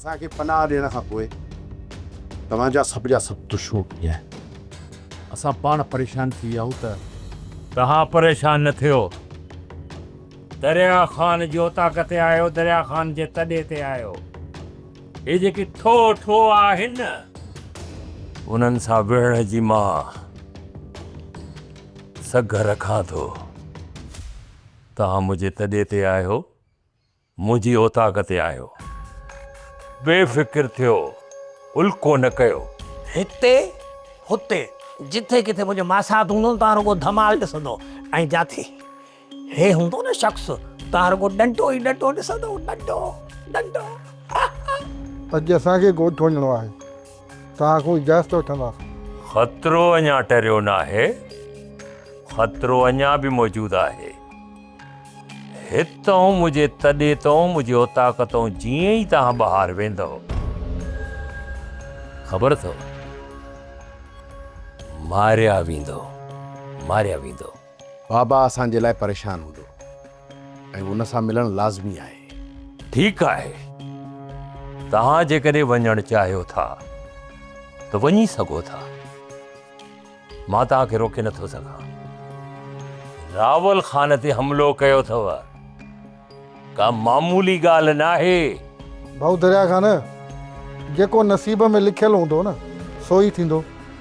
असांखे पनाह ॾियण खां पोइ तव्हांजा सभ जा सभ दुश्मन कीअं असां पाण परेशान थी विया त तव्हां परेशान न थियो। दरिया ख़ान जो ताक़त ते आयो, दरिया ख़ान जे तॾे ते आयो। हे जेकी ठो ठो आहिनि उन्हनि सां विढ़ण जी मां सघ रखां थो। तव्हां मुंहिंजे तॾे ते आहियो, मुंहिंजी औताक़ ते आहियो। बेफ़िक्र थियो, उल्को न कयो। हिते हुते जिथे किथे मुंहिंजो मासात हूंदो तव्हां रुगो धमाल ॾिसंदो ऐं जाथे हे हूंदो न शख़्स तव्हां रुगो डंडो ई डंडो ॾिसंदो। डंडो डंडो अॼु असांखे ॻोठु वञिणो आहे, तव्हां खां इजाज़त वठंदासीं। ख़तरो अञा टरियो न आहे, ख़तरो अञा बि मौजूदु आहे। हितां मुंहिंजे तॾे तां मुंहिंजी औताक़ तां जीअं ई तव्हां ॿाहिरि वेंदव, ख़बर अथव मारिया वेंदो। बाबा असांजे लाइ परेशान हूंदो ऐं उन सां मिलणु लाज़मी आहे। ठीकु आहे, तव्हां जेकॾहिं वञणु चाहियो था त वञी सघो था, मां तव्हांखे रोके नथो सघां। रावल ख़ान ते हमिलो कयो अथव, का मामूली ॻाल्हि न आहे। भाऊ दरिया ख़ान, जेको नसीब में लिखियलु हूंदो न सो ई थींदो।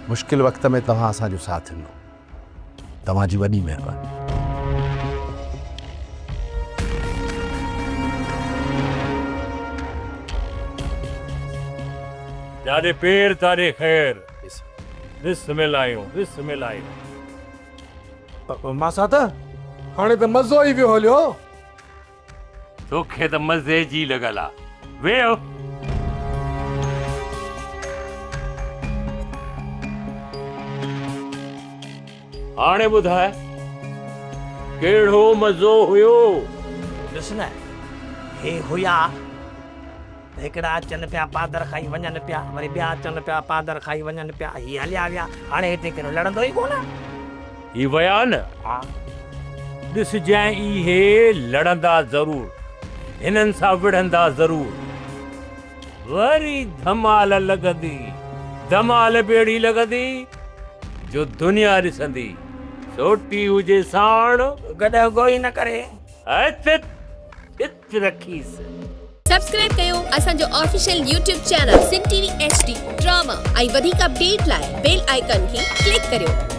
मुश्किल वक़्त में तव्हां असांजो साथ ॾिनो, तव्हांजी वॾी महिरबानी। जाॾे पेर ताॾे ख़ैर। बिस्मिल्लाह बिस्मिल्लाह। मासात हाणे त मज़ो ई वियो हलियो। तोखे त मज़े जी लॻल आहे, वेहो। हाणे ॿुधाए कहिड़ो मज़ो हुयो? ॾिस न हे हुया हिकिड़ा अचनि पिया पादर खाई वञनि पिया, वरी ॿिया अचनि पिया पादर खाई वञनि पिया, हीअ हलिया विया। हाणे हिते कहिड़ो लड़ंदो ई कोन। ही विया न, ॾिसजांइ इहे लड़ंदा ज़रूर, हिननि सां विढ़ंदा ज़रूर। वरी धमाल लॻंदी, धमाल बेड़ी लॻंदी जो दुनिया ॾिसंदी। सोटी हुजे साण गॾु गोई न करे रखीस। सब्सक्राइब कयो असांजो official YouTube channel Sindh TV HD drama ऐं वधीक अपडेट लाइ बेल आइकन खे क्लिक करियो।